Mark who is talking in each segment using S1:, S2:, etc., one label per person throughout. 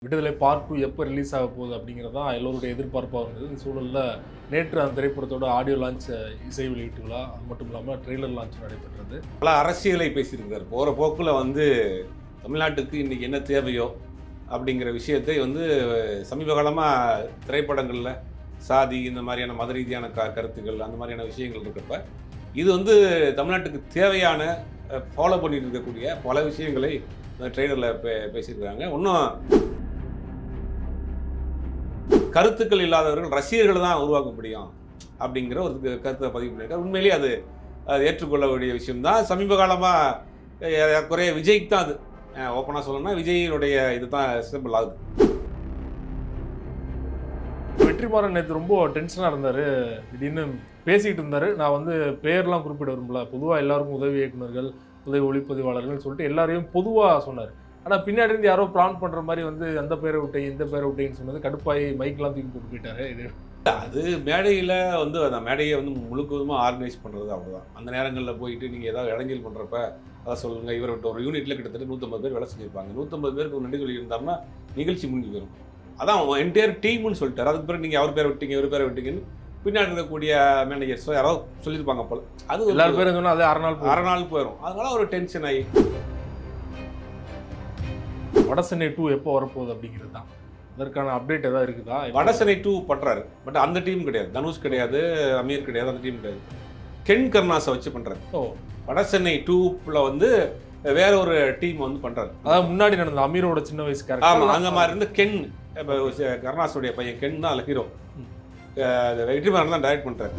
S1: விடுதலை பார்ட் 2 எப்போ ரிலீஸ் ஆக போகுது அப்படிங்கிறது தான் எல்லோருடைய எதிர்பார்ப்பாக இருந்தது. இந்த சூழலில் நேற்று அந்த திரைப்படத்தோட ஆடியோ லான்ச், இசை வெளியீட்டு விழா, அது மட்டும் இல்லாமல் ட்ரெய்லர் லான்ச் நடைபெற்றது.
S2: பல அரசியலை பேசியிருக்கார். போகிற போக்கில் தமிழ்நாட்டுக்கு இன்றைக்கி என்ன தேவையோ அப்படிங்கிற விஷயத்தை சமீப காலமாக திரைப்படங்களில் சாதி இந்த மாதிரியான மத ரீதியான கருத்துக்கள் அந்த மாதிரியான விஷயங்கள் இருக்கிறப்ப இது தமிழ்நாட்டுக்கு தேவையான ஃபாலோ பண்ணிட்டு இருக்கக்கூடிய பல விஷயங்களை ட்ரெய்லரில் பேசியிருக்காங்க. இன்னும் கருத்துக்கள் இல்லாதவர்கள் ரசிகர்கள் தான் உருவாக்க முடியும் அப்படிங்கிற ஒரு கருத்தை பதிவு பண்ணியிருக்காரு. உண்மையிலேயே அது ஏற்றுக்கொள்ள வேண்டிய விஷயம்தான். சமீப காலமாக குறைய விஜய்க்கு தான் அது ஓப்பனாக சொல்லணும்னா விஜயினுடைய இது தான் சிம்பிள் ஆகுது.
S1: வெற்றிமாறன் நேற்று ரொம்ப டென்ஷனாக இருந்தார். திடீர்னு பேசிக்கிட்டு இருந்தார். நான் பேர்லாம் குறிப்பிட விரும்பல, பொதுவாக எல்லாருக்கும் உதவி இயக்குநர்கள், உதவி ஒளிப்பதிவாளர்கள் சொல்லிட்டு எல்லாரையும் பொதுவாக சொன்னார். ஆனால் பின்னாடி இருந்து யாரோ பிளான் பண்ணுற மாதிரி அந்த பேரை விட்டேன் இந்த பேரை விட்டேன்னு சொன்னது கடுப்பாயி மைக்கெலாம் தூக்கி போட்டு போயிட்டாரு. இது
S2: அது மேடையில் அந்த மேடையை முழுக்கமாக ஆர்கனைஸ் பண்ணுறது அவ்வளோதான். அந்த நேரங்களில் போயிட்டு நீங்கள் ஏதாவது இடைஞ்சல் பண்ணுறப்ப அதை சொல்லுங்கள். இவரை விட்டு ஒரு யூனிட்டில் கிட்டத்தட்ட 150 பேர் வேலை செஞ்சுருப்பாங்க. 150 பேருக்கு ஒரு நன்றி சொல்லியிருந்தாருன்னா நிகழ்ச்சி முடிஞ்சு போயிடும். அதான் என்டையர் டீம்னு சொல்லிட்டார். அதுக்கு பிறகு நீங்கள் அவர் பேரை விட்டீங்க இவர் பேரை விட்டீங்கன்னு பின்னாடி இருக்கக்கூடிய மேனேஜர்ஸோ யாராவது சொல்லியிருப்பாங்க போல். அது
S1: எல்லாரும் பேரும் சொன்னால் அது அரை நாள்
S2: போயிடும். அதனால ஒரு டென்ஷன் ஆகி
S1: வடசென்னை 2 எப்போ வரப்போகுது அப்படிங்கிறது தான். அதற்கான அப்டேட் ஏதாவது இருக்குதா?
S2: வடசென்னை 2 பண்ணுறாரு. பட் அந்த டீம் கிடையாது, தனுஷ் கிடையாது, அமீர் கிடையாது, அந்த டீம் கிடையாது. கென் கருணாஸை வச்சு பண்ணுறாரு. வடசென்னை 2ல வேற ஒரு டீம் பண்ணுறாரு.
S1: அதாவது முன்னாடி நடந்த அமீரோட சின்ன வயசு கேரக்டர்.
S2: ஆமாம், அந்த மாதிரி இருந்து கென் கருணாஸுடைய பையன் கென் தான் அதில் ஹீரோ. வெற்றிமாறன் தான் டைரக்ட் பண்ணுறாரு.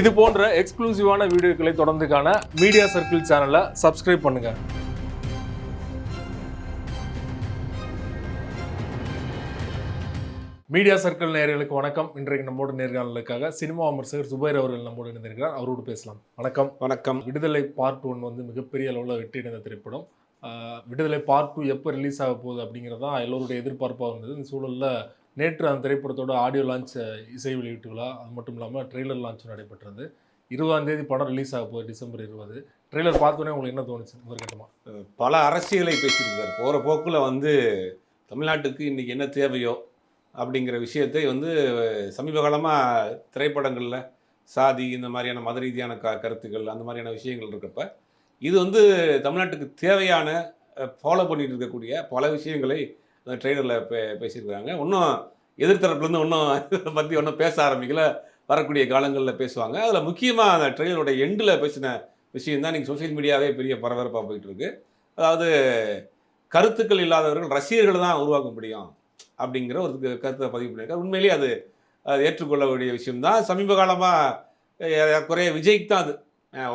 S1: இது போன்ற எக்ஸ்க்ளூசிவான வீடியோக்களை தொடர்ந்து காண மீடியா சர்க்கிள் சேனலை சப்ஸ்கிரைப் பண்ணுங்கள். மீடியா சர்க்கிள் நேயர்களுக்கு வணக்கம். இன்றைக்கு நம்மோட நேர்காணலுக்காக சினிமா விமர்சகர் சுபைர் அவர்கள் நம்மோடு இணைந்திருக்கிறார். அவரோடு பேசலாம். வணக்கம்.
S2: வணக்கம்.
S1: விடுதலை பார்ட் 1 மிகப்பெரிய அளவில் வெற்றி அடைந்த திரைப்படம். விடுதலை பார்ட் 2 எப்போ ரிலீஸ் ஆக போகுது அப்படிங்கிறது தான் எல்லோருடைய எதிர்பார்ப்பாக இருந்தது. இந்த சூழலில் நேற்று அந்த திரைப்படத்தோட ஆடியோ லான்ச், இசை வெளியீட்டு விழா, அது மட்டும் இல்லாமல் ட்ரெய்லர் லான்ச் நடைபெற்றது. 20ஆம் தேதி படம் ரிலீஸ் ஆக போகுது, டிசம்பர் 20. ட்ரெய்லர் பார்த்தோன்னே உங்களுக்கு என்ன தோணுச்சு முதற்கட்டமாக?
S2: பல அரசியலை பேசியிருக்கார். போகிற போக்கில் தமிழ்நாட்டுக்கு இன்றைக்கி என்ன தேவையோ அப்படிங்கிற விஷயத்தை சமீப காலமாக திரைப்படங்களில் சாதி இந்த மாதிரியான மத ரீதியான கருத்துக்கள் அந்த மாதிரியான விஷயங்கள் இருக்கிறப்ப இது தமிழ்நாட்டுக்கு தேவையான ஃபாலோ பண்ணிட்டு இருக்கக்கூடிய பல விஷயங்களை அந்த ட்ரெய்லரில் பேசியிருக்காங்க. இன்னும் எதிர்த்தரப்புலேருந்து இதை பற்றி பேச ஆரம்பிக்கல, வரக்கூடிய காலங்களில் பேசுவாங்க. அதில் முக்கியமாக அந்த ட்ரெய்லரோட எண்டில் பேசின விஷயம் தான் இன்றைக்கி சோஷியல் மீடியாவே பெரிய பரபரப்பாக போயிட்டுருக்கு. அதாவது கருத்துக்கள் இல்லாதவர்கள் ரசிகர்கள் தான் உருவாக்க முடியும் அப்படிங்கிற ஒரு கருத்தை பதிவு பண்ணியிருக்காரு. உண்மையிலேயே அது ஏற்றுக்கொள்ள வேண்டிய விஷயம்தான். சமீப காலமாக குறைய விஜய்க்கு தான் அது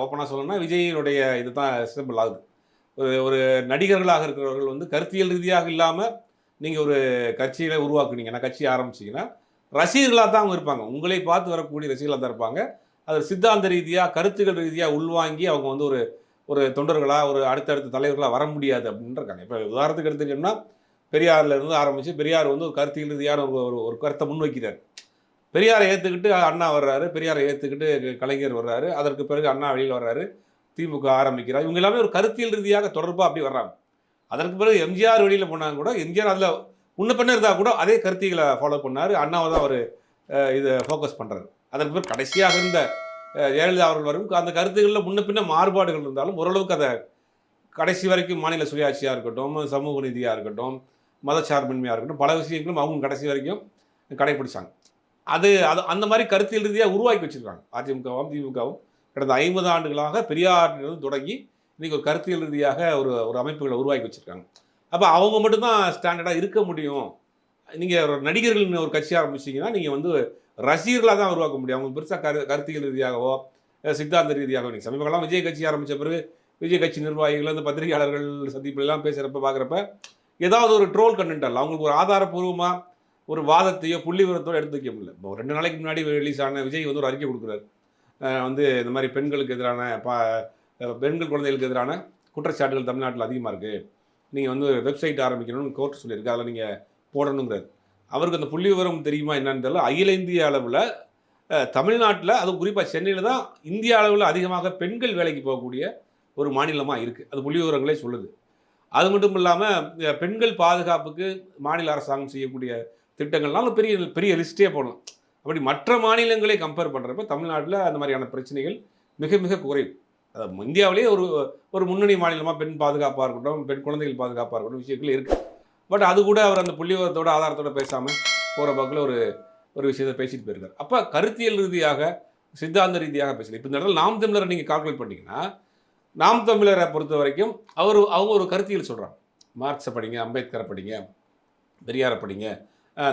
S2: ஓப்பனாக சொல்லணும்னா விஜயினுடைய இது தான் சிம்பிள் ஆகுது. ஒரு நடிகர்களாக இருக்கிறவர்கள் கருத்தியல் ரீதியாக இல்லாமல் நீங்கள் ஒரு கட்சியில் உருவாக்குனீங்கன்னா, கட்சி ஆரம்பிச்சிங்கன்னா ரசிகர்களாக தான் அவங்க இருப்பாங்க. உங்களை பார்த்து வரக்கூடிய ரசிகர்களாக தான் இருப்பாங்க. அது சித்தாந்த ரீதியாக கருத்துக்கள் ரீதியாக உள்வாங்கி அவங்க ஒரு தொண்டர்களாக ஒரு அடுத்தடுத்த தலைவர்களாக வர முடியாது அப்படின்னு இருக்காங்க. இப்போ உதாரணத்துக்கு எடுத்துக்கிட்டோம்னா பெரியார்லேருந்து ஆரம்பித்து பெரியார் ஒரு கருத்தியல் ரீதியான ஒரு கருத்தை முன்வைக்கிறார். பெரியாரை ஏற்றுக்கிட்டு அண்ணா வர்றாரு, பெரியாரை ஏற்றுக்கிட்டு கலைஞர் வர்றாரு, அதற்கு பிறகு அண்ணா வெளியில் வர்றாரு, திமுக ஆரம்பிக்கிறார். இவங்க எல்லாமே ஒரு கருத்தியல் ரீதியாக தொடர்பாக அப்படி வர்றாங்க. அதற்கு பிறகு எம்ஜிஆர் வெளியில் போனாங்க கூட, எம்ஜிஆர் அதில் முன்ன பண்ண இருந்தால் கூட அதே கருத்திகளை ஃபாலோ பண்ணார். அண்ணாவை தான் அவர் இதை ஃபோக்கஸ் பண்ணுறாரு. அதற்கு பிறகு கடைசியாக இருந்த ஜெயலலிதா அவர்கள் வரும் அந்த கருத்துக்களில் முன்ன பின்ன மாறுபாடுகள் இருந்தாலும் ஓரளவுக்கு அதை கடைசி வரைக்கும் மாநில சுயாட்சியாக இருக்கட்டும், சமூக நீதியாக இருக்கட்டும், மதச்சார்பின்மையாக இருக்கட்டும், பல விஷயங்களும் அவங்க கடைசி வரைக்கும் கடைபிடிச்சாங்க. அது அந்த மாதிரி கருத்தியல் ரீதியாக உருவாக்கி வச்சுருக்காங்க. அதிமுகவும் திமுகவும் கடந்த 50 ஆண்டுகளாக பெரியாரிலிருந்து தொடங்கி இன்றைக்கி ஒரு கருத்தியல் ரீதியாக ஒரு அமைப்புகளை உருவாக்கி வச்சுருக்காங்க. அப்போ அவங்க மட்டும்தான் ஸ்டாண்டர்டாக இருக்க முடியும். நீங்கள் ஒரு நடிகர்கள் ஒரு கட்சி ஆரம்பிச்சிங்கன்னா நீங்கள் ரசிகர்களாக தான் உருவாக்க முடியும். அவங்க பெருசாக கருத்தியல் ரீதியாகவோ சித்தாந்த ரீதியாகவோ. நீங்கள் சமீப காலம் விஜய் கட்சி ஆரம்பித்த பிறகு விஜய் கட்சி நிர்வாகிகள் பத்திரிகையாளர்கள் சந்திப்புலாம் பேசுகிறப்ப பார்க்குறப்ப ஏதாவது ஒரு ட்ரோல் கண்டென்ட் அல்ல, அவங்களுக்கு ஒரு ஆதாரப்பூர்வமாக ஒரு வாதத்தையோ புள்ளி விவரத்தோடு எடுத்து வைக்க முடியல. இப்போ 2 நாளைக்கு முன்னாடி ரிலீஸ் ஆன விஜய் ஒரு அறிக்கை கொடுக்குறாரு. இந்த மாதிரி பெண்களுக்கு எதிரான பெண்கள் குழந்தைகளுக்கு எதிரான குற்றச்சாட்டுகள் தமிழ்நாட்டில் அதிகமாக இருக்குது, நீங்கள் வெப்சைட் ஆரம்பிக்கணும்னு கோர்ட் சொல்லியிருக்கு, அதில் நீங்கள் போடணுங்கிறாரு. அவருக்கு அந்த புள்ளி விவரம் தெரியுமா என்னன்னு தெரியல. அகில இந்திய அளவில் தமிழ்நாட்டில், அதுவும் குறிப்பாக சென்னையில் தான் இந்திய அளவில் அதிகமாக பெண்கள் வேலைக்கு போகக்கூடிய ஒரு மாநிலமாக இருக்குது. அது புள்ளி விவரங்களே சொல்லுது. அது மட்டும் இல்லாமல் பெண்கள் பாதுகாப்புக்கு மாநில அரசாங்கம் செய்யக்கூடிய திட்டங்கள்னால பெரிய பெரிய லிஸ்ட்டே போடலாம். அப்படி மற்ற மாநிலங்களை கம்பேர் பண்ணுறப்ப தமிழ்நாட்டில் அந்த மாதிரியான பிரச்சனைகள் மிக மிக குறைவு. அது இந்தியாவிலேயே ஒரு ஒரு முன்னணி மாநிலமாக பெண் பாதுகாப்பாக இருக்கட்டும், பெண் குழந்தைகள் பாதுகாப்பாக இருக்கட்டும் விஷயங்கள் இருக்குது. பட் அது கூட அவர் அந்த புள்ளிவிவரத்தோட ஆதாரத்தோட பேசாமல் போகிற பக்கில் ஒரு விஷயத்தை பேசிட்டு போயிருக்காரு. அப்போ கருத்தியல் ரீதியாக சித்தாந்த ரீதியாக பேசல. இப்போ இந்த இடத்துல நாம் தமிழரை நீங்கள் கால்குலேட் பண்ணிங்கன்னா, நாம் தமிழரை பொறுத்த வரைக்கும் அவங்க ஒரு கருத்தியல் சொல்கிறாங்க. மார்க்ஸை படிங்க, அம்பேத்கரை படிங்க, பெரியாரை படிங்க,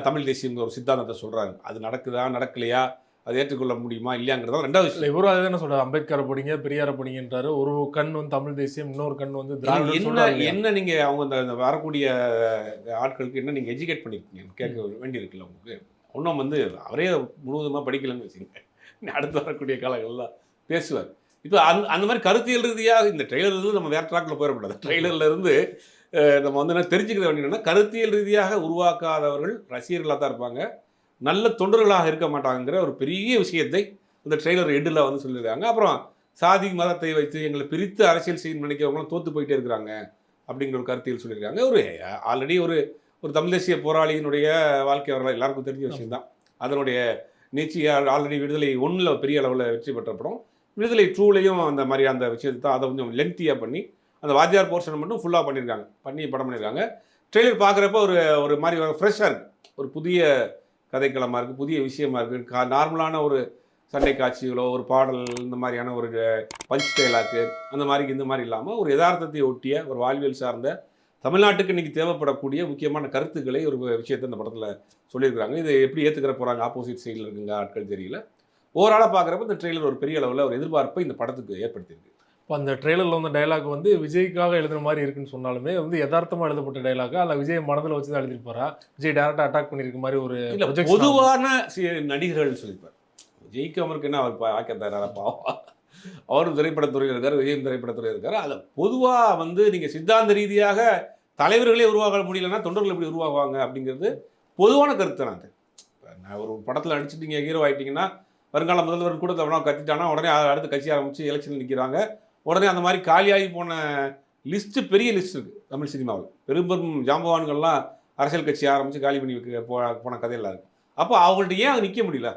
S2: தமிழ் தேசியங்கிற ஒரு சித்தாந்தத்தை சொல்கிறாங்க. அது நடக்குதா நடக்கலையா, அதை ஏற்றுக்கொள்ள முடியுமா இல்லையாங்கிறதா ரெண்டாவது விஷயம்.
S1: இவரும் அதே தானே சொல்றாரு, அம்பேத்கரை படிங்க பெரியாரை படிங்கன்றாரு. ஒரு கண் வந்து தமிழ் தேசியம், இன்னொரு கண் வந்து திராவிடம்
S2: என்ன
S1: சொல்றாரு இல்லையா?
S2: என்ன நீங்கள் அவங்க இந்த வரக்கூடிய ஆட்களுக்கு என்ன நீங்கள் எஜுகேட் பண்ணியிருக்கீங்க கேட்க வேண்டியிருக்குல்ல உங்களுக்கு. ஒன்றும் வந்து அவரே முழுவதுமாக படிக்கலன்னு வச்சுக்கோங்க, அடுத்து வரக்கூடிய காலங்கள்லாம் பேசுவார். இப்போ அந்த மாதிரி கருத்தியல் ரீதியாக இந்த ட்ரெய்லர்லேருந்து நம்ம வேறு ட்ராக்கில் போயிடக்கூடாது. ட்ரெய்லர்லேருந்து நம்ம வந்து என்ன தெரிஞ்சுக்கிற வேண்டியதுன்னா, கருத்தியல் ரீதியாக உருவாக்காதவர்கள் ரசிகர்களாக தான் இருப்பாங்க, நல்ல தொண்டர்களாக இருக்க மாட்டாங்கிற ஒரு பெரிய விஷயத்தை இந்த ட்ரெய்லர் எண்டில் வந்து சொல்லியிருக்காங்க. அப்புறம் சாதி மதத்தை வைத்து எங்களை பிரித்து அரசியல் செய்யணும்னு நினைக்கிறவங்களும் தோற்று போயிட்டே இருக்கிறாங்க அப்படிங்கிற ஒரு கருத்தியல் சொல்லியிருக்காங்க. ஒரு ஆல்ரெடி ஒரு தமிழ் தேசிய போராளியினுடைய வாழ்க்கை வரலாறு எல்லாருக்கும் தெரிஞ்ச விஷயம் தான். அதனுடைய நீச்சி ஆல்ரெடி விடுதலை 1 பெரிய அளவில் வெற்றி பெற்ற படம். விடுதலை 2லையும் அந்த மாதிரி அந்த விஷயத்தை தான் அதை கொஞ்சம் லென்த்தியாக பண்ணி அந்த வாத்தியார் போர்ஷனை மட்டும் ஃபுல்லாக பண்ணியிருக்காங்க, பண்ணி படம் பண்ணியிருக்காங்க. ட்ரெய்லர் பார்க்குறப்ப ஒரு மாதிரி ஃப்ரெஷ்ஷாக இருக்குது, ஒரு புதிய கதைக்களமாக இருக்குது, புதிய விஷயமா இருக்குது. நார்மலான ஒரு சண்டை காட்சிகளோ ஒரு பாடல் இந்த மாதிரியான ஒரு பஞ்ச் டைலாக்கு அந்த மாதிரி இந்த மாதிரி இல்லாமல் ஒரு யதார்த்தத்தை ஒட்டிய ஒரு வாழ்வியல் சார்ந்த தமிழ்நாட்டுக்கு இன்றைக்கி தேவைப்படக்கூடிய முக்கியமான கருத்துக்களை ஒரு விஷயத்தை இந்த படத்தில் சொல்லியிருக்கிறாங்க. இதை எப்படி ஏற்றுக்கிற போகிறாங்க ஆப்போசிட் சைடில் இருக்குங்க ஆட்கள் தெரியல. ஓவராலாக பார்க்குறப்ப இந்த ட்ரெய்லர் ஒரு பெரிய அளவில் ஒரு எதிர்பார்ப்பை இந்த படத்துக்கு ஏற்படுத்தியிருக்கு.
S1: இப்போ அந்த ட்ரெய்லரில் வந்து டைலாக் வந்து விஜய்க்காக எழுதுன மாதிரி இருக்குன்னு சொன்னாலுமே வந்து யதார்த்தமாக எழுதப்பட்ட டைலாக அல்ல விஜய் மனதில் வச்சு தான் எழுதிருப்பாரா, விஜய் டேரக்டாக அட்டாக் பண்ணியிருக்க மாதிரி ஒரு
S2: பொதுவான நடிகர்கள் சொல்லியிருப்பார். விஜய்க்கு அவருக்கு என்ன அவர் ஆக்க தராரா பாவம், அவரும் திரைப்படத்துறையில் இருக்கார், விஜயும் திரைப்படத்துறையில் இருக்கார். அதில் பொதுவாக வந்து நீங்கள் சித்தாந்த ரீதியாக தலைவர்களே உருவாக முடியலன்னா தொண்டர்கள் எப்படி உருவாகுவாங்க அப்படிங்கிறது பொதுவான கருத்து. நான் ஒரு படத்தில் நடிச்சுட்டு நீங்கள் ஹீரோ ஆகிட்டிங்கன்னா வருங்கால முதல்வர் கூட தமிழ் கத்திட்டானா உடனே அடுத்து கட்சி ஆரம்பித்து எலெக்ஷன் நிற்கிறாங்க. உடனே அந்த மாதிரி காலியாகி போன லிஸ்ட்டு பெரிய லிஸ்ட் இருக்குது தமிழ் சினிமாவில். பெரும் ஜாம்பவான்கள்லாம் அரசியல் கட்சி ஆரம்பித்து காலி பண்ணி போன கதையெல்லாம் இருக்குது. அப்போ அவங்கள்ட்ட ஏன் அது நிற்க முடியல?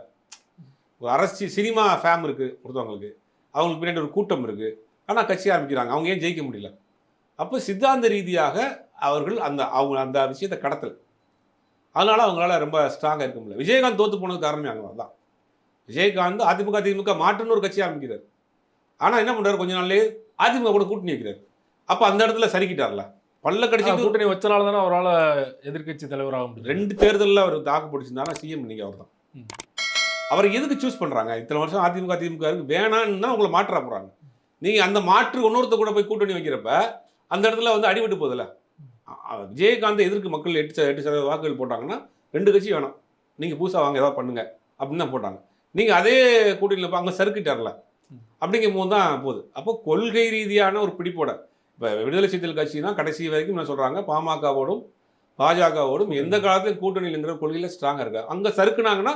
S2: ஒரு சினிமா ஃபேம் இருக்குது ஒருத்தவங்களுக்கு, அவங்களுக்கு பின்னாடி ஒரு கூட்டம் இருக்குது, ஆனால் கட்சி ஆரம்பிக்கிறாங்க, அவங்க ஏன் ஜெயிக்க முடியல? அப்போ சித்தாந்த ரீதியாக அவர்கள் அவங்க அந்த விஷயத்தை கடத்தல், அதனால் அவங்களால ரொம்ப ஸ்ட்ராங்காக இருக்க முடியல. விஜயகாந்த் தோற்று போனது காரணமே அங்கே தான். விஜயகாந்த் அதிமுக மாற்றுன்னு ஒரு கட்சி ஆரம்பிக்கிறார், ஆனால் என்ன பண்ணுறாரு, கொஞ்ச நாள்லேயே அதிமுக கூட கூட்டணி வைக்கிறார். அப்போ அந்த இடத்துல சரிக்கிட்டார்ல, பல்ல கட்சி
S1: கூட்டணி வச்சனால தானே அவரால் எதிர்கட்சி தலைவராக முடியும்.
S2: 2 தேர்தலில் அவர் தாக்கு பிடிச்சிருந்தாலும் சிஎம் இன்னைக்கு அவர் தான். அவரை எதுக்கு சூஸ் பண்ணுறாங்க? இத்தனை வருஷம் அதிமுக இருக்கு வேணான்னு தான் உங்களை மாற்ற போகிறாங்க. நீங்கள் அந்த மாற்று இன்னொருத்த கூட போய் கூட்டணி வைக்கிறப்ப அந்த இடத்துல வந்து அடிபட்டு போதில்ல. விஜயகாந்தை எதிர்க்கு மக்கள் 8% வாக்குகள் போட்டாங்கன்னா 2 கட்சி வேணாம், நீங்கள் புதுசாக வாங்க ஏதாவது பண்ணுங்க அப்படின்னு தான் போட்டாங்க. நீங்கள் அதே கூட்டணியில் அங்கே சறுக்கிட்டார்ல, அப்படிங்கும் போது தான் போகுது. அப்போ கொள்கை ரீதியான ஒரு பிடிப்போட இப்போ விடுதலை சிறுத்தைகள் கட்சி தான் கடைசி வரைக்கும் என்ன சொல்கிறாங்க, பாமகவோடும் பாஜகவோடும் எந்த காலத்திலும் கூட்டணியில்ங்கிற கொள்கையில் ஸ்ட்ராங்காக இருக்காங்க. அங்கே சறுக்குனாங்கன்னா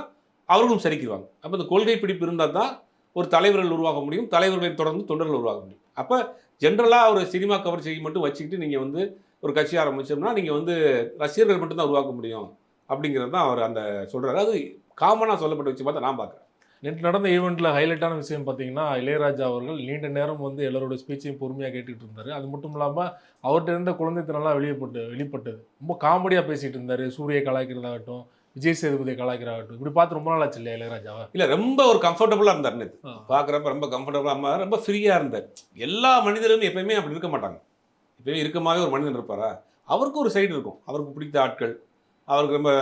S2: அவர்களும் சரிக்குவாங்க. அப்போ இந்த கொள்கை பிடிப்பு இருந்தால் தான் ஒரு தலைவர்கள் உருவாக முடியும், தலைவர்களை தொடர்ந்து தொண்டர்கள் உருவாக முடியும். அப்போ ஜென்ரலாக ஒரு சினிமா கவர் செய்ய மட்டும் வச்சுக்கிட்டு நீங்கள் வந்து ஒரு கட்சி ஆரம்பிச்சோம்னா நீங்கள் வந்து ரசிகர்கள் மட்டும்தான் உருவாக்க முடியும் அப்படிங்கிறது தான் அவர் அந்த சொல்கிறாரு. அது காமனாக சொல்லப்பட்ட விஷயமா தான் நான் பார்க்குறேன்.
S1: நேற்று நடந்த ஈவெண்ட்டில் ஹைலைட்டான விஷயம் பார்த்தீங்கன்னா, இளையராஜா அவர்கள் நீண்ட நேரம் வந்து எல்லாரோட ஸ்பீச்சையும் பொறுமையாக கேட்டுக்கிட்டு இருந்தார். அது மட்டும் இல்லாமல் அவர்கிட்ட இருந்த குழந்தைத்தனம்லாம் வெளிப்பட்டது. ரொம்ப காமெடியாக பேசிகிட்டு இருந்தார். சூரிய கலாய்க்கிறதாகட்டும், விஜய் சேதுபதியை கலாய்க்கிறதாகட்டும், இப்படி பார்த்து ரொம்ப நாள் ஆச்சு இல்லையா இளையராஜாவை?
S2: இல்லை, ரொம்ப ஒரு கம்ஃபர்டபுளாக இருந்தார். நேற்று பார்க்குறப்ப ரொம்ப கம்ஃபர்டபுளாக, ரொம்ப ஃப்ரீயாக இருந்தார். எல்லா மனிதரும் எப்பயுமே அப்படி இருக்க மாட்டாங்க. எப்பயுமே இருக்கமாகவே ஒரு மனிதன் இருப்பாரா, அவருக்கு ஒரு சைடு இருக்கும். அவருக்கு பிடித்த ஆட்கள், அவருக்கு ரொம்ப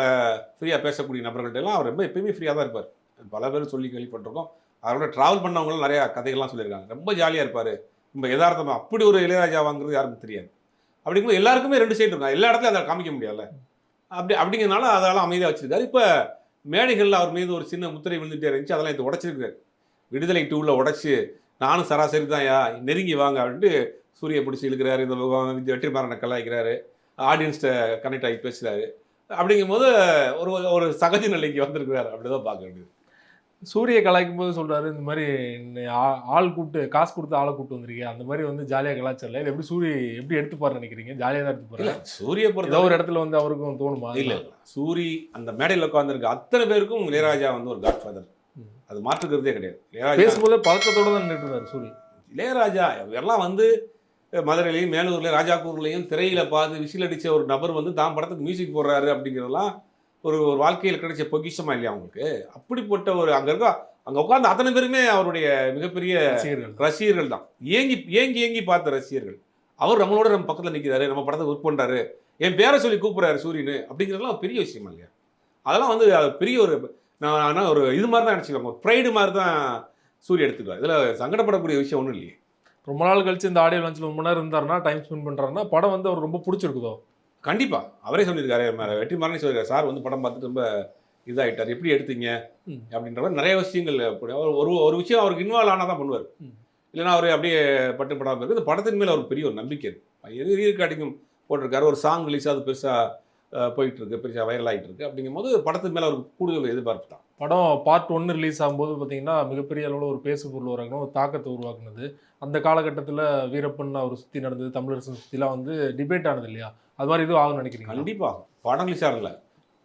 S2: ஃப்ரீயாக பேசக்கூடிய நபர்கள்ட்ட எல்லாம் அவர் ரொம்ப எப்பயுமே ஃப்ரீயாக தான் இருப்பார். பல பேர் சொல்லி கேள்விப்பட்டிருக்கோம். அவரோட ட்ராவல் பண்ணவங்களும் நிறையா கதைகள்லாம் சொல்லியிருக்காங்க. ரொம்ப ஜாலியாக இருப்பார், ரொம்ப யதார்த்தமாக. அப்படி ஒரு இளையராஜா வாங்குறது யாருக்கும் தெரியாது. அப்படிங்கும்போது எல்லாருக்குமே 2 சைடு இருக்கும், எல்லா இடத்துலையும் அதை காமிக்க முடியாதுல்ல. அப்படிங்கிறதுனால அதெல்லாம் அமைதியாக வச்சுருக்காரு. இப்போ மேடைகளில் அவர் மீது ஒரு சின்ன முத்திரை விழுந்துகிட்டே இருந்துச்சு, அதெல்லாம் இது உடச்சிருக்காரு. விடுதலை 2ல் உடச்சி நானும் சராசரி தான் நெருங்கி வாங்க அப்படின்ட்டு சூரிய பிடிச்சி இழுக்கிறாரு, இந்த வெற்றிமாறனை கலாய்க்கிறாரு, ஆடியன்ஸ்ட்டை கனெக்ட் ஆகி பேசுகிறாரு. அப்படிங்கும்போது ஒரு சகஜ நிலைக்கு வந்திருக்கிறார், அப்படி தான் பார்க்க வேண்டியது.
S1: சூரிய கலாய்க்கும் போது சொல்றாரு இந்த மாதிரி ஆள் கூப்பிட்டு காசு கொடுத்து ஆளை கூப்பிட்டு வந்திருக்கீங்க அந்த மாதிரி வந்து ஜாலியா கலாச்சாரல இது எப்படி சூரிய எப்படி எடுத்துப்பாருன்னு நினைக்கிறீங்க? ஜாலியா தான் எடுத்துப்பாரு.
S2: இல்ல சூரிய
S1: ஏதோ
S2: பொறுத்த
S1: ஒரு இடத்துல வந்து அவருக்கும் தோணுமா?
S2: இல்ல சூரி அந்த மேடையில் உட்காந்துருக்க அத்தனை பேருக்கும் இளையராஜா வந்து ஒரு காட்ஃபாதர். அது மாற்றுக்கிறதே கிடையாது. இளையராஜா
S1: பேசும்போது பழக்கத்தோட தான் நின்றுட்டு இருந்தாரு சூரிய.
S2: இளையராஜா எல்லாம் வந்து மதுரையிலையும் மேலூர்லையும் ராஜாக்கூர்லையும் திரையில பார்த்து விசில் அடிச்ச ஒரு நபர் வந்து தான் படத்துக்கு மியூசிக் போடுறாரு அப்படிங்கிறதெல்லாம் ஒரு ஒரு வாழ்க்கையில் கிடைச்ச பொக்கிஷமா இல்லையா அவங்களுக்கு? அப்படிப்பட்ட ஒரு அங்க உட்கார்ந்து அத்தனை பேருமே அவருடைய மிகப்பெரிய ரசிகர்கள் தான். ஏங்கி ஏங்கி ஏங்கி பார்த்த ரசிகர்கள். அவர் நம்மளோட நம்ம பக்கத்தில் நிற்கிறாரு, நம்ம படத்தை ஒர்க் பண்றாரு, என் பேரை சொல்லி கூப்பிடுறாரு சூரியனு அப்படிங்கிறதுலாம் பெரிய விஷயமா இல்லையா? அதெல்லாம் வந்து பெரிய ஒரு நான் ஒரு இது மாதிரி தான் நினச்சிக்கோங்க, ஒரு ப்ரைடு மாதிரி தான் சூரிய எடுத்துக்குவார். இதில் சங்கடப்படக்கூடிய விஷயம் ஒன்றும் இல்லையே.
S1: ரொம்ப நாள் கழிச்சு இந்த ஆடியோ லான்ச்சில் 1 மணி நேரம் இருந்தாருன்னா டைம் ஸ்பெண்ட் பண்ணுறாருன்னா படம் வந்து அவர் ரொம்ப பிடிச்சிருக்குதோ?
S2: கண்டிப்பா அவரே சொல்லியிருக்காரு, வெற்றிமாறனே சொல்லியிருக்காரு, சார் வந்து படம் பார்த்துட்டு ரொம்ப இதாகிட்டார், எப்படி எடுத்தீங்க அப்படின்ற மாதிரி நிறைய விஷயங்கள். ஒரு ஒரு விஷயம் அவருக்கு இன்வால்வ் ஆனால் தான் பண்ணுவார். இல்லைன்னா அவர் அப்படியே பட்டு படாமல் இருக்குது. இந்த படத்தின் மேலே அவருக்கு பெரிய ஒரு நம்பிக்கை இருக்குது. ரீரெக்கார்டிங்கும் போட்டிருக்காரு, ஒரு சாங் ரிலீஸ் அது பெருசாக போயிட்டு இருக்கு, பெருசாக வைரல் ஆகிட்டு இருக்கு. அப்படிங்கும்போது படத்தின் மேலே அவருக்கு கூடுதல் எதிர்பார்ப்பு தான்.
S1: படம் பார்ட் 1 ரிலீஸ் ஆகும்போது பார்த்தீங்கன்னா மிகப்பெரிய அளவில் ஒரு பேசு பொருள் உருவாக்கணும், ஒரு தாக்கத்தை உருவாக்குனது. அந்த காலகட்டத்தில் வீரப்பன் அவர் சுற்றி நடந்தது, தமிழரசன் சுற்றிலாம் வந்து டிபேட் ஆனது இல்லையா? அது மாதிரி இதுவும் ஆகும்னு நினைக்கிறீங்க?
S2: கண்டிப்பாக படம் ரிலீஸ் ஆகல,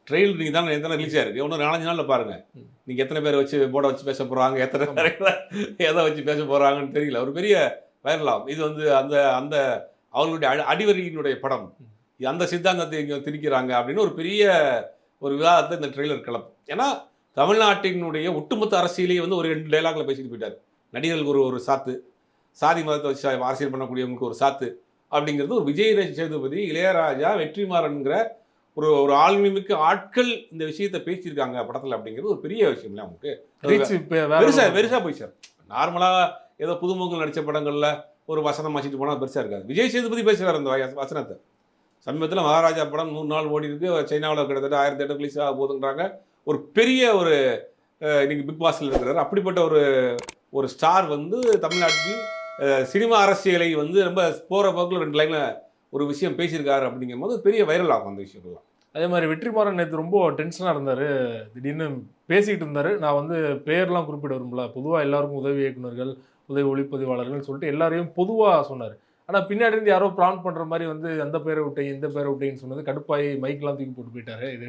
S2: ட்ரெயில் நீங்கள் தான் எத்தனை ரிலீஸ் ஆயிருக்கு, இன்னும் 4-5 நாளில் பாருங்கள். நீங்கள் எத்தனை பேர் வச்சு போர்டை வச்சு பேச போகிறாங்க, எத்தனை பேர் எதை வச்சு பேச போகிறாங்கன்னு தெரியல. ஒரு பெரிய வைரல் ஆகும். இது வந்து அந்த அந்த அவர்களுடைய அடிவரியினுடைய படம், அந்த சித்தாந்தத்தை இங்கே திணிக்கிறாங்க அப்படின்னு ஒரு பெரிய ஒரு விவாதத்தை இந்த ட்ரெய்லர் கிளப்பும். ஏன்னா தமிழ்நாட்டினுடைய ஒட்டுமொத்த அரசியலையே வந்து ஒரு 2 டைலாக்ல பேசிட்டு போயிட்டார். நடிகர்களுக்கு ஒரு சாத்து, சாதி மதத்தை வச்சு அரசியல் பண்ணக்கூடியவங்களுக்கு ஒரு சாத்து அப்படிங்கிறது ஒரு விஜய் சேதுபதி, இளையராஜா, வெற்றிமாறன்கிற ஒரு ஒரு ஆளுமைமிக்க ஆட்கள் இந்த விஷயத்தை பேசியிருக்காங்க படத்தில் அப்படிங்கிறது ஒரு பெரிய விஷயம் இல்லை அவங்களுக்கு. பெருசா போய் சார். நார்மலாக ஏதோ புதுமுகங்கள் நடித்த படங்களில் ஒரு வசனம் வச்சுட்டு போனால் பெருசாக இருக்காது. விஜய் சேதுபதி பேசுகிறார் அந்த வசனத்தை. சமீபத்தில் மகாராஜா படம் 100 நாள் ஓடி இருக்கு, சைனாவில் கிட்டத்தட்ட 1000 தேட்டர் ரிலீஸ் ஆக போதுன்றாங்க. ஒரு பெரிய ஒரு இன்னைக்கு பிக் பாஸில் இருக்கிறார். அப்படிப்பட்ட ஒரு ஸ்டார் வந்து தமிழ்நாட்டில் சினிமா அரசியலை வந்து ரொம்ப போகிற போக்கில் 2 லைனில் ஒரு விஷயம் பேசியிருக்காரு அப்படிங்கும் போது பெரிய வைரல் ஆகும் அந்த விஷயங்கள்லாம்.
S1: அதே மாதிரி வெற்றிமாறன் நேற்று ரொம்ப டென்ஷனாக இருந்தார், திடீர்னு பேசிக்கிட்டு இருந்தார். நான் வந்து பேர்லாம் குறிப்பிட விரும்பல, பொதுவாக எல்லாருக்கும் உதவி இயக்குநர்கள், உதவி ஒளிப்பதிவாளர்கள் சொல்லிட்டு எல்லாரையும் பொதுவாக சொன்னார். ஆனால் பின்னாடி இருந்து யாரோ பிளான் பண்ணுற மாதிரி வந்து அந்த பேரை விட்டேன் இந்த பேரை விட்டேன்னு சொன்னது கடுப்பாகி மைக்கெலாம் தூக்கி போட்டு போயிட்டாரு. இது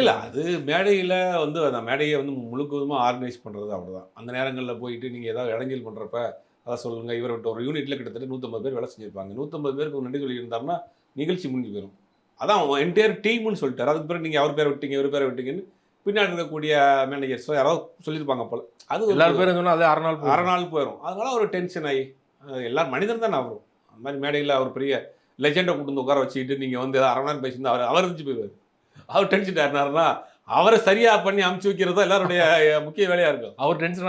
S2: இல்லை, அது மேடையில் வந்து அந்த மேடையை வந்து முழுக்கமாக ஆர்கனைஸ் பண்ணுறது அவ்வளோதான். அந்த நேரங்களில் போயிட்டு நீங்கள் ஏதாவது இடைஞ்சல் பண்ணுறப்ப அதை சொல்லுங்கள். இவரை விட்டு ஒரு யூனிட்டில் கிட்டத்தட்ட 150 பேர் வேலை செஞ்சுருப்பாங்க. 150 பேருக்கு ஒரு நன்றி சொல்லியிருந்தாருன்னா நிகழ்ச்சி முடிஞ்சு போயிடும். அதான் என்டையர் டீம்னு சொல்லிட்டார். அதுக்கு பிறகு நீங்கள் அவர் பேரை விட்டீங்க இவர் பேரை விட்டீங்கன்னு பின்னாடி இருக்கக்கூடிய மேனேஜர்ஸோ யாராவது சொல்லியிருப்பாங்க போல். அது
S1: எல்லாரும் பேரும் சொன்னால் அது அரை நாள்
S2: போயிடும். அதனால ஒரு டென்ஷன் ஆகி எல்லாரும் மனிதன் தானே அவரும். அந்த மாதிரி மேடையில் அவர் பெரிய லெஜெண்டை கூட்டு வந்து உட்கார வச்சுக்கிட்டு நீங்கள் வந்து அரை நாள் பேசியிருந்தா அவர் இருந்துச்சு போயிடுவார். அவர் டென்ஷன் ஆயிருந்தாருன்னா அவரை சரியா பண்ணி அமுச்சு வைக்கிறதா எல்லாருடைய முக்கிய வேலையா இருக்கும். அவர் டென்ஷன்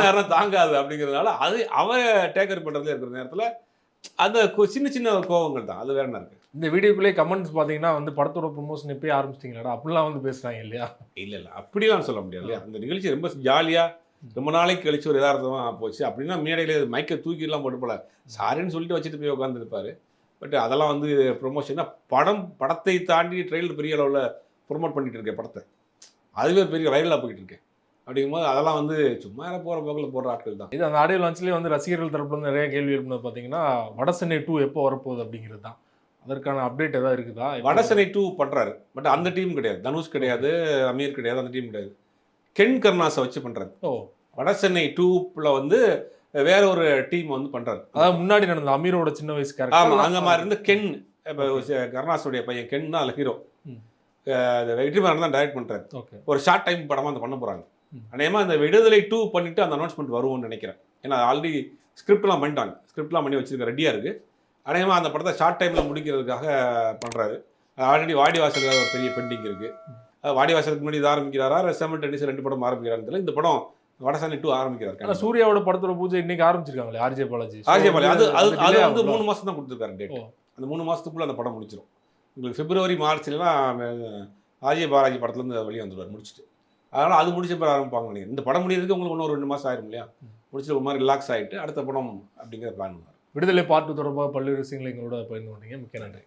S2: ஆகிறா தாங்காது அப்படிங்கிறதுனால அது அவரை டேக்கர் பண்றதுல இருக்கிற நேரத்தில் அந்த சின்ன சின்ன கோபங்கள் தான். அது வேற என்ன இருக்கு. இந்த வீடியோக்குள்ளே கமெண்ட்ஸ் பார்த்தீங்கன்னா வந்து படத்தோட ப்ரொமோஷன் எப்பயே ஆரம்பிச்சிட்டீங்களா அப்படிலாம் வந்து பேசுறாங்க இல்லையா? இல்லை அப்படிலாம் சொல்ல முடியாது இல்லையா. அந்த நிகழ்ச்சி ரொம்ப ஜாலியாக ரொம்ப நாளைக்கு கழிச்சு ஒரு யதார்த்தமாக போச்சு. அப்படின்னா மேடையில் மைக்கை தூக்கிலாம் போட்டு போல சாரின்னு சொல்லிட்டு வச்சுட்டு போய் உட்காந்துருப்பாரு. பட் அதெல்லாம் வந்து ப்ரொமோஷன்னா படத்தை தாண்டி ட்ரெயிலர் பெரிய அளவில் ப்ரொமோட் பண்ணிட்டு இருக்கேன் படத்தை. அதுவே பெரிய வைரலாக போயிட்டு இருக்கேன். அப்படிங்கும்போது அதெல்லாம் வந்து சும்மா போகிற போக்கில் போடுற ஆட்கள் தான். இது அந்த ஆடியோ லான்ச்லேயே வந்து ரசிகர்கள் தரப்புல வந்து நிறைய கேள்வி எழுப்பினது பார்த்தீங்கன்னா வடசென்னை 2 எப்போ வரப்போகுது அப்படிங்கிறது தான். அதற்கான அப்டேட் ஏதாவது இருக்குதா? வடசென்னை 2 பண்ணுறாரு, பட் அந்த டீம் கிடையாது, தனுஷ் கிடையாது, அமீர் கிடையாது, அந்த டீம் கிடையாது. கென் கருணாஸை வச்சு பண்ணுறாரு. வடசென்னை 2ல வந்து வேற ஒரு டீம் வந்து பண்ணுறாரு. அதாவது முன்னாடி நடந்த அமீரோட சின்ன வயசு கேரக்டர். ஆமாம், அந்த மாதிரி இருந்து கென் கருணாஸுடைய பையன் கென் தான் அதில் ஹீரோ. வெற்றிமாறன் தான் டைரக்ட் பண்ணுறாரு. ஒரு ஷார்ட் டைம் படமாக அந்த பண்ண போகிறாங்க. அநேகமாக அந்த விடுதலை 2 பண்ணிவிட்டு அந்த அனௌன்ஸ்மெண்ட் வருவோம்னு நினைக்கிறேன். ஏன்னா ஆல்ரெடி ஸ்கிரிப்ட்லாம் பண்ணிட்டாங்க, ஸ்கிரிப்ட்லாம் பண்ணி வச்சுருக்க ரெடியாக இருக்குது. அநேகமாக அந்த படத்தை ஷார்ட் டைமில் முடிக்கிறதுக்காக பண்ணுறாரு. ஆல்ரெடி வாடிவாசலுக்காக ஒரு பெரிய பெண்டிங் இருக்குது. வாடிவாசலுக்கு முன்னாடி இது ஆரம்பிக்கிறாரா, செமன் டென்னிஸ் 2 படம் ஆரம்பிக்கிறான்னு தெரியல. இந்த படம் வடசென்னை 2 ஆரம்பிக்கிறார். ஆனால் சூர்யாவோட படத்தோட பூஜை இன்னைக்கு ஆரம்பிச்சிருக்காங்களே, ஆர்ஜே பாலாஜி. அது வந்து 3 மாதம் தான் கொடுத்துருக்காரு டேட். அந்த 3 மாதத்துக்குள்ளே அந்த படம் முடிச்சிடும். உங்களுக்கு பிப்ரவரி மார்ச்லாம் ஆர்ஜே பாலாஜி படத்துலேருந்து வெளியே வந்துடுவார் முடிச்சுட்டு. அதனால் அது முடிச்ச பிறகு ஆரம்பிப்பாங்க நினைக்கிறேன். இந்த படம் முடியறதுக்கு உங்களுக்கு இன்னும் ஒரு 2 மாதம் ஆயிரும் இல்லையா. முடிச்சுட்டு ஒரு மாதிரி ரிலாக்ஸ் ஆகிட்டு அடுத்த படம் அப்படிங்கிற பிளான் பண்ணுவார். விடுதலை பார்ட் 2 தொடர்பாக பல்வேறு விஷயங்களை எங்களோட பகிர்ந்து கொண்டீங்க. மிக்க நன்றி.